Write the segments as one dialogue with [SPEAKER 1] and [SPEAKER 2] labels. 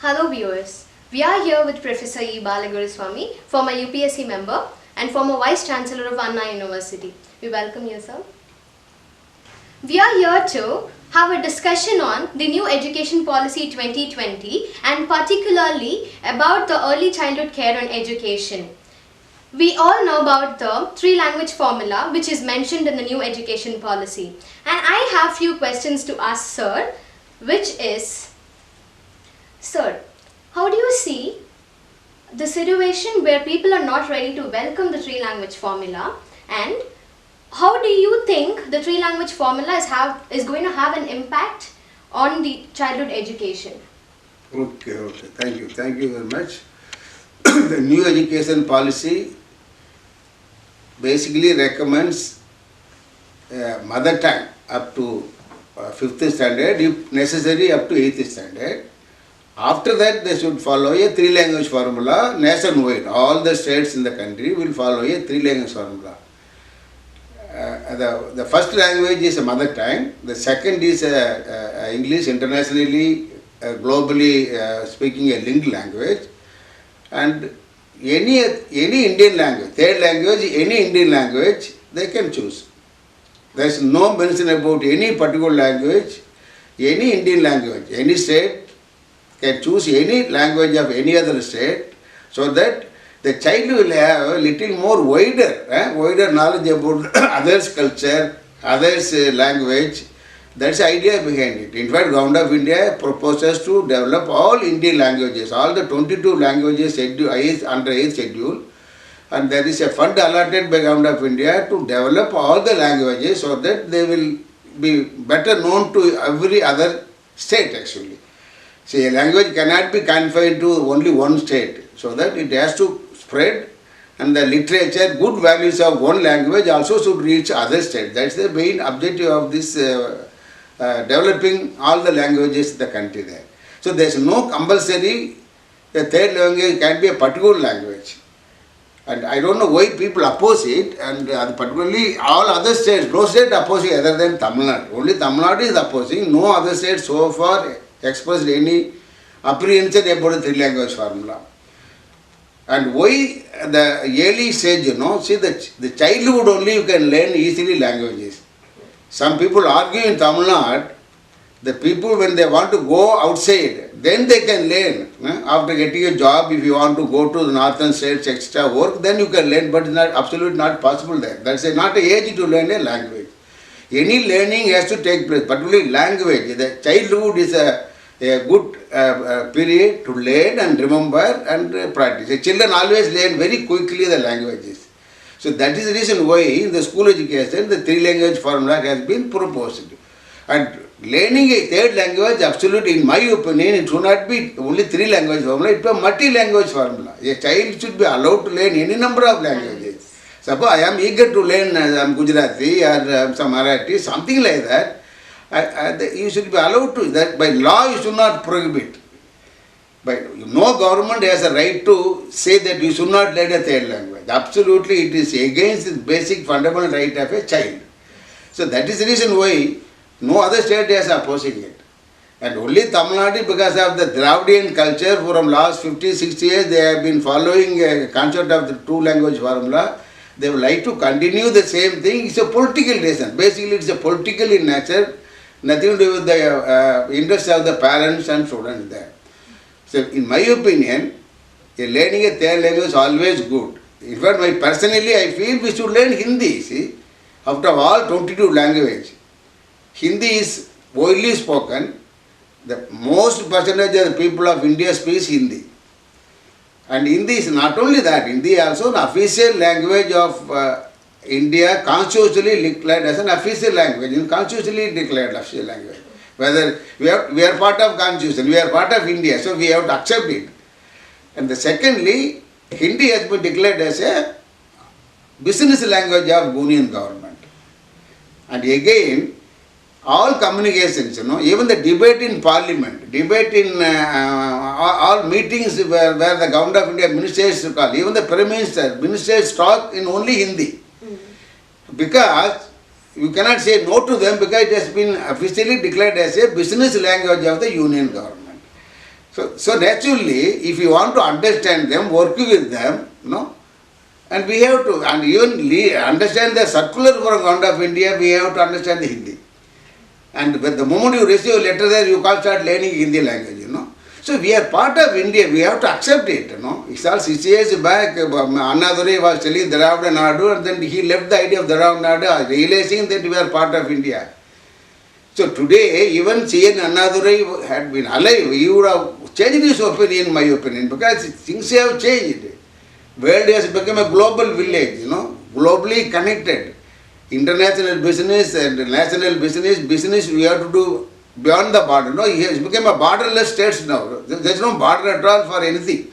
[SPEAKER 1] Hello viewers, we are here with Professor E. Balaguruswamy, former UPSC member and former Vice Chancellor of Anna University. We welcome you, sir. We are here to have a discussion on the new Education Policy 2020 and particularly about the early childhood care and education. We all know about the three-language formula which is mentioned in the new education policy. And I have few questions to ask sir, which is, sir, how do you see the situation where people are not ready to welcome the three-language formula, and how do you think the three-language formula is going to have an impact on the childhood education?
[SPEAKER 2] Okay. Thank you very much. The new education policy basically recommends mother tongue up to 5th standard, if necessary up to 8th standard. After that, they should follow a three-language formula nationwide. All the states in the country will follow a three-language formula. The first language is a mother tongue. The second is English, internationally, globally speaking a linked language. And any Indian language, third language, any Indian language, they can choose. There is no mention about any particular language, any Indian language. Any state can choose any language of any other state, so that the child will have a little more wider knowledge about others' culture, others' language. That's the idea behind it. In fact, Government of India proposes to develop all Indian languages, all the 22 languages under 8th schedule, and there is a fund allotted by Government of India to develop all the languages so that they will be better known to every other state actually. See, a language cannot be confined to only one state, so that it has to spread, and the literature, good values of one language also should reach other states. That's the main objective of this developing all the languages in the country there. So there is no compulsory, the third language can be a particular language. And I don't know why people oppose it, and particularly all other states, no state opposing other than Tamil Nadu. Only Tamil Nadu is opposing, no other state so far expressed any apprehension about the three-language formula. And why the early stage, see the childhood only you can learn easily languages. Some people argue in Tamil Nadu, the people when they want to go outside, then they can learn. After getting a job, if you want to go to the northern states, extra work, then you can learn, but it's not absolutely not possible there. That's not an age to learn a language. Any learning has to take place, particularly language. The childhood is a good period to learn and remember and practice. The children always learn very quickly the languages. So that is the reason why in the school education the three-language formula has been proposed. And learning a third language, absolutely, in my opinion, it should not be only three-language formula, it is a multi-language formula. A child should be allowed to learn any number of languages. Suppose I am eager to learn Gujarati or some Marathi, something like that. You should be allowed to, that by law you should not prohibit. But no government has a right to say that you should not learn a third language. Absolutely, it is against the basic fundamental right of a child. So that is the reason why no other state is opposing it. And only Tamil Nadu, because of the Dravidian culture, from last 50-60 years, they have been following a concept of the two-language formula. They would like to continue the same thing. It's a political reason. Basically, it's a political in nature, nothing to do with the interest of the parents and students there. So, in my opinion, learning a third language is always good. In fact, personally, I feel we should learn Hindi. See, after all 22 languages, Hindi is widely spoken. The most percentage of the people of India speaks Hindi. And Hindi is not only that, Hindi is also an official language of India, constitutionally declared as an official language, constitutionally declared official language. Whether we are part of constitution, we are part of India, so we have to accept it. And secondly, Hindi has been declared as a business language of Union government. And again, all communications, even the debate in parliament, debate in all meetings where the Government of India ministers call, even the Prime Minister, ministers talk in only Hindi. Because you cannot say no to them, because it has been officially declared as a business language of the Union government. So naturally, if you want to understand them, work with them, and we have to, and even understand the circular ground of India, we have to understand the Hindi. And but the moment you receive a letter there, you can't start learning Hindi language. So we are part of India, we have to accept it, It's all 6 years back, Annadurai was telling Dravida Nadu, and then he left the idea of Dravida Nadu, realizing that we are part of India. So today, even C.N. Annadurai had been alive, he would have changed his opinion, in my opinion, because things have changed. World has become a global village, globally connected. International business and national business we have to do beyond the border. It has become a borderless state now. There is no border at all for anything.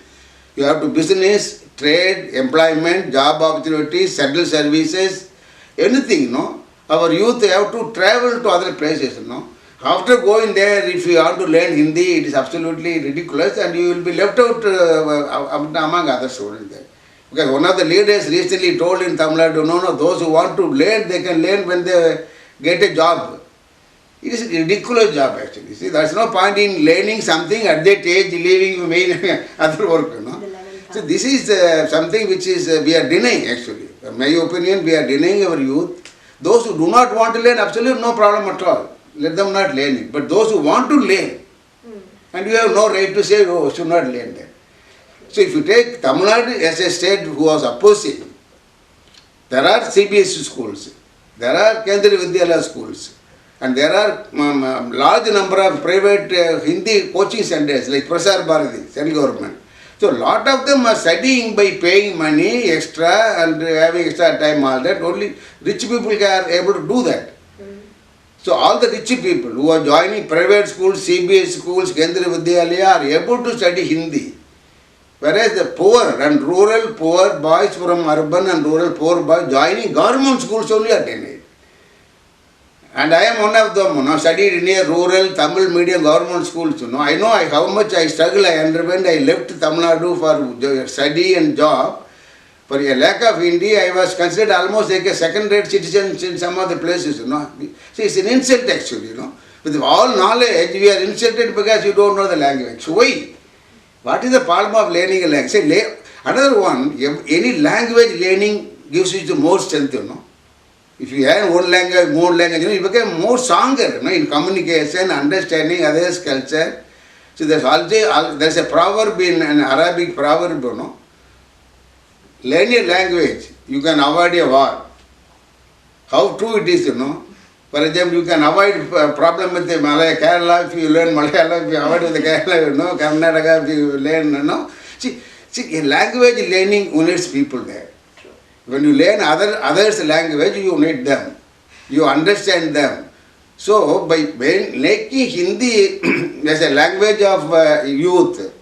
[SPEAKER 2] You have to business, trade, employment, job opportunities, central services, anything, Our youth have to travel to other places, After going there, if you want to learn Hindi, it is absolutely ridiculous and you will be left out among other students there. Because one of the leaders recently told in Tamil Nadu, no, those who want to learn, they can learn when they get a job. It is a ridiculous job actually. See, there is no point in learning something at that age, leaving main other work, So this is something which is we are denying actually. In my opinion, we are denying our youth. Those who do not want to learn, absolutely no problem at all. Let them not learn it. But those who want to learn, and you have no right to say, oh, should not learn that. So if you take Tamil Nadu as a state who was opposing, there are CBSE schools, there are Kendriya Vidyalaya schools, and there are large number of private Hindi coaching centers like Prasar Bharati, central government. So a lot of them are studying by paying money extra and having extra time, all that. Only rich people are able to do that. So all the rich people who are joining private schools, CBSE schools, Kendriya Vidyalaya are able to study Hindi. Whereas the poor and rural poor boys from urban and rural poor boys joining government schools only are denied. And I am one of them, studied in a rural Tamil medium government schools. I know how much I struggle, I underwent. I left Tamil Nadu for study and job. For a lack of Hindi, I was considered almost like a second-rate citizen in some of the places. See, it's an insult actually. With all knowledge, we are insulted because you don't know the language. So why? What is the problem of learning a language? Say, another one, any language learning gives you the more strength, If you have one language, more language, you become more stronger, in communication, understanding others' culture. So there's a proverb in an Arabic proverb, Learn a language, you can avoid a war. How true it is, For example, you can avoid problem with the Malay, Kerala if you learn Malayalam, if you avoid with the Kerala, Karnataka if you learn, See, a language learning unites people there. True. When you learn others' language, you need them. You understand them. So, by making Hindi as a language of youth,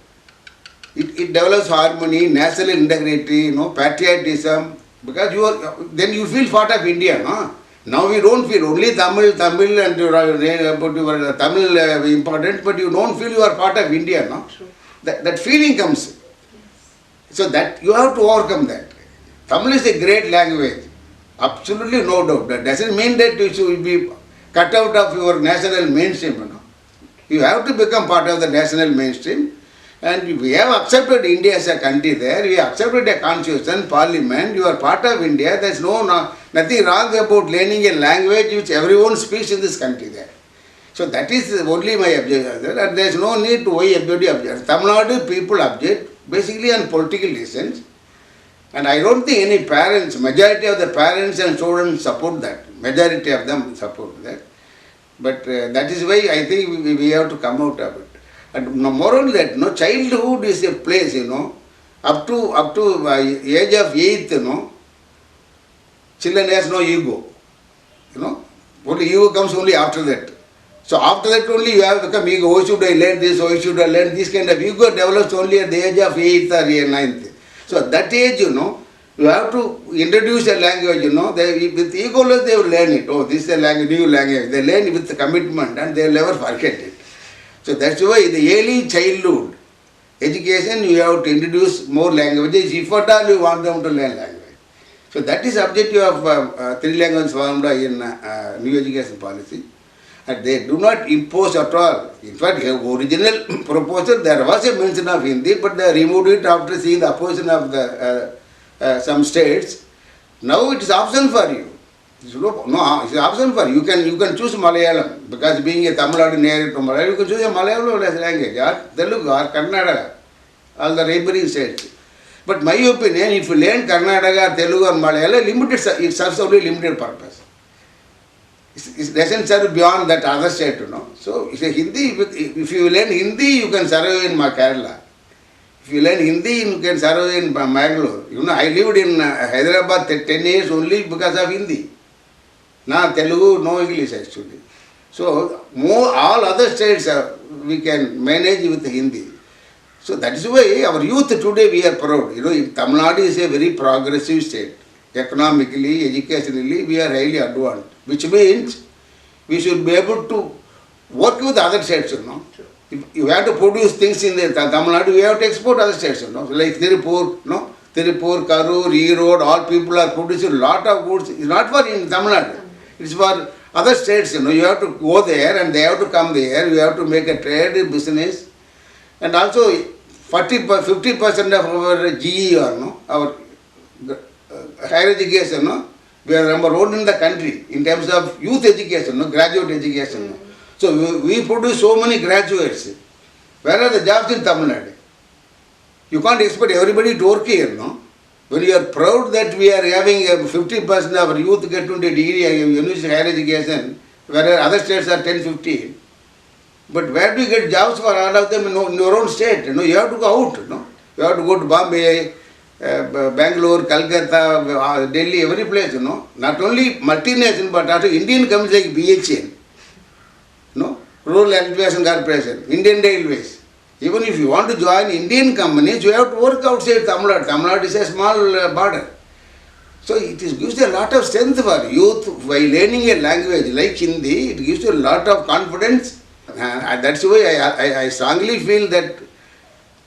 [SPEAKER 2] it develops harmony, national integrity, patriotism, because then you feel part of India, Now we don't feel only Tamil and your Tamil important, but you don't feel you are part of India, True. That feeling comes. So that you have to overcome that. Tamil is a great language, absolutely no doubt. That doesn't mean that you should be cut out of your national mainstream. You have to become part of the national mainstream. And we have accepted India as a country there. We have accepted a constitution, parliament. You are part of India. There is nothing wrong about learning a language which everyone speaks in this country there. So that is only my objection. And there is no need to why everybody objects. Tamil Nadu people object basically on political reasons. And I don't think any parents, majority of the parents and students support that. Majority of them support that. But that is why I think we have to come out of it. And moreover that, childhood is a place, up to age of 8, children has no ego, only ego comes only after that. So after that only you have become ego, why should I learn this, why should I learn this kind of ego develops only at the age of 8th or 9th. So at that age, you have to introduce a language, with ego they will learn it. Oh, this is a language, new language. They learn it with commitment and they will never forget it. So that's why the early childhood education you have to introduce more languages if at all you want them to learn language. So that is objective of three language formula in new education policy. And they do not impose at all. In fact, original proposal there was a mention of Hindi, but they removed it after seeing the opposition of the some states. Now it is option for you. No, it's an option for you. You can choose Malayalam because being a Tamil Nadu near to Malayalam, you can choose a Malayalam as a language, or Telugu or Karnataka, all the neighboring states. But my opinion, if you learn Karnataka, Telugu or Malayalam, limited, it serves only limited purpose. It doesn't serve beyond that other state, So if you learn Hindi, you can serve in Kerala. If you learn Hindi, you can serve in Mangalore. I lived in Hyderabad 10 years only because of Hindi. Now Telugu, no English actually. So all other states we can manage with Hindi. So that is why our youth today we are proud. Tamil Nadu is a very progressive state. Economically, educationally, we are highly advanced. Which means we should be able to work with other states, If you have to produce things in the Tamil Nadu, we have to export other states, Like Tirupur, Tirupur, Karur, Erode, all people are producing a lot of goods. It's not for in Tamil Nadu. It's for other states, You have to go there and they have to come there. You have to make a trade business. And also 50% of our GE our higher education, we are number one in the country in terms of youth education, graduate education. So we produce so many graduates. Where are the jobs in Tamil Nadu? You can't expect everybody to work here, When you are proud that we are having 50% of our youth get into degree university higher education, whereas other states are 10-15. But where do you get jobs for all of them in your own state? You have to go out. You have to go to Bombay, Bangalore, Calcutta, Delhi, every place. Not only multinational, but also Indian companies like BHN, Rural Electrification Corporation, Indian Railways. Even if you want to join Indian companies, you have to work outside Tamil Nadu. Tamil Nadu is a small border. So it gives you a lot of strength for youth by learning a language like Hindi. It gives you a lot of confidence. That's why I strongly feel that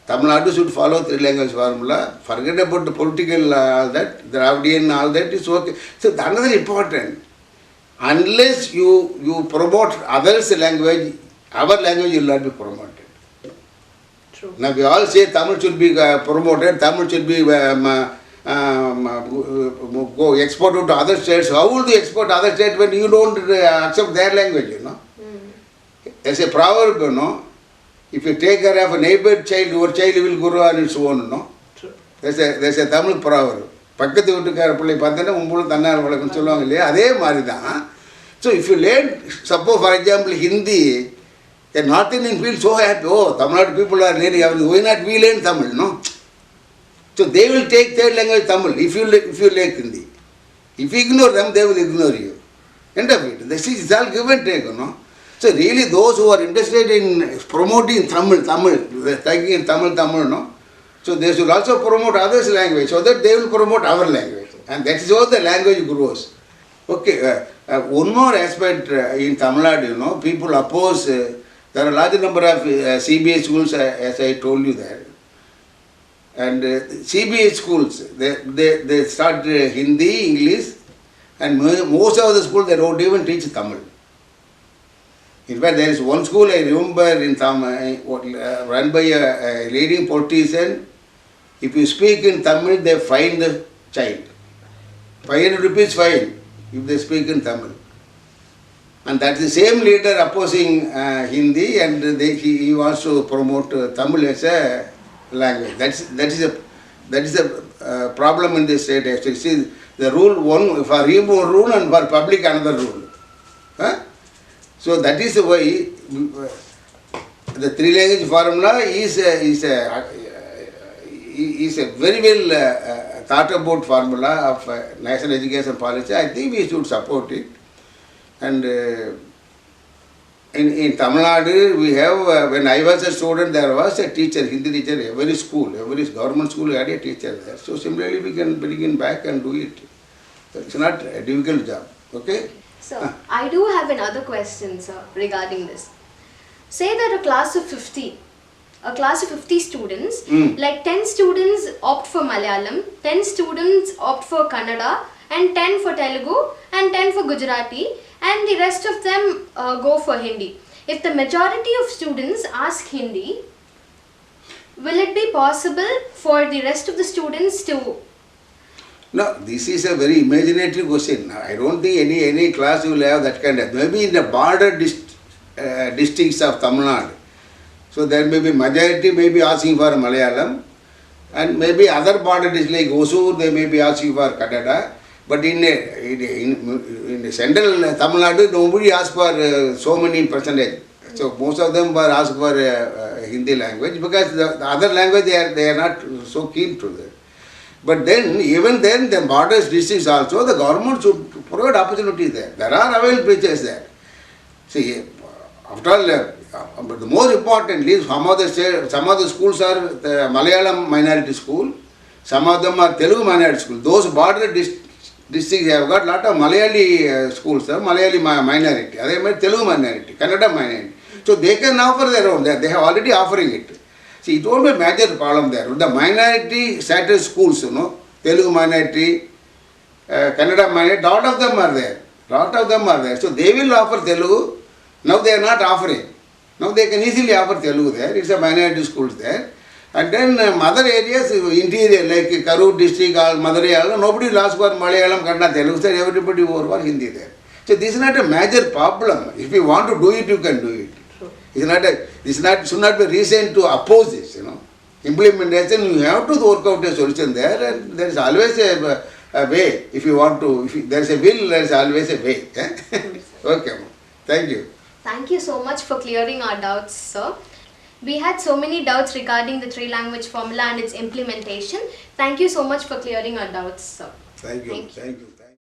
[SPEAKER 2] Tamil Nadu should follow three language formula. Forget about the political, all that, Dravidian, all that is okay. So another important. Unless you promote others' language, our language will not be promoted.
[SPEAKER 1] True.
[SPEAKER 2] Now we all say Tamil should be promoted, Tamil should be go exported to other states. How will you export other states when you don't accept their language, There's a proverb, if you take care of a neighbor child, your child will grow on its own,
[SPEAKER 1] True.
[SPEAKER 2] There's a Tamil proverb. பக்கத்து வீட்டுக்கார பிள்ளை பார்த்தீங்கன்னா உங்களும் தன்னார் வழக்குன்னு சொல்லுவாங்க இல்லையா, அதே மாதிரி தான். So if you learn suppose for example Hindi, a North Indian feel so happy, Tamil Nadu people are learning, why not we learn Tamil, So they will take third language Tamil if you like Hindi. If you ignore them, they will ignore you. End of it. This is all give and take, So really those who are interested in promoting Tamil, taking in Tamil, so they should also promote others' language so that they will promote our language. And that is how the language grows. Okay, one more aspect in Tamil Nadu, people oppose, there are a large number of CBA schools, as I told you that. And CBA schools, they start Hindi, English, and most of the schools they don't even teach Tamil. In fact, there is one school I remember in Tamil, run by a leading politician. If you speak in Tamil, they fine the child. 500 rupees fine if they speak in Tamil. And that is the same leader opposing Hindi, and he wants to promote Tamil as a language. That is a problem in this state. Actually, see the rule one for him one rule and for public another rule. So that is why the three language formula is a very well thought about formula of national education policy. I think we should support it. And in Tamil Nadu, we have, when I was a student, there was a teacher, Hindi teacher, every government school had a teacher there. So similarly, we can begin back and do it. It's not a difficult job. Okay?
[SPEAKER 1] So, I do have another question, sir, regarding this. Say that a class of 50 students, like 10 students opt for Malayalam, 10 students opt for Kannada, and 10 for Telugu, and 10 for Gujarati, and the rest of them go for Hindi. If the majority of students ask Hindi, will it be possible for the rest of the students to?
[SPEAKER 2] No, this is a very imaginative question. I don't think any class will have that kind of. Maybe in the border districts of Tamil Nadu. So there may be majority may be asking for Malayalam, and maybe other border districts like Hosur, they may be asking for Kannada. But in the central Tamil Nadu, nobody asks for so many percentage. So most of them were asked for Hindi language because the other language they are not so keen to that. But then, even then, the border districts also, the government should provide opportunity there. There are available preachers there. See, after all, but the most importantly, some of the schools are the Malayalam minority school, some of them are Telugu minority school. Those border districts have got lot of Malayali schools, Malayali minority, they are Telugu minority, Kannada minority. So they can offer their own, they have already offering it. See, it won't be a major problem there. The minority status schools, Telugu minority, Kannada minority, lot of them are there. So they will offer Telugu. Now they are not offering. Now they can easily offer Telugu there. It's a minority schools there. And then other areas, interior like Karur district or Madurai, nobody will ask for Malayalam, Kannada, Telugu. There everybody will for Hindi there. So this is not a major problem. If you want to do it, you can do it. Should not be reason to oppose this, Implementation, you have to work out a solution there, and there is always a way. If you want to, if there is a will, there is always a way. Okay, thank you.
[SPEAKER 1] Thank you so much for clearing our doubts, sir. We had so many doubts regarding the three-language formula and its implementation. Thank you so much for clearing our doubts, sir.
[SPEAKER 2] Thank you.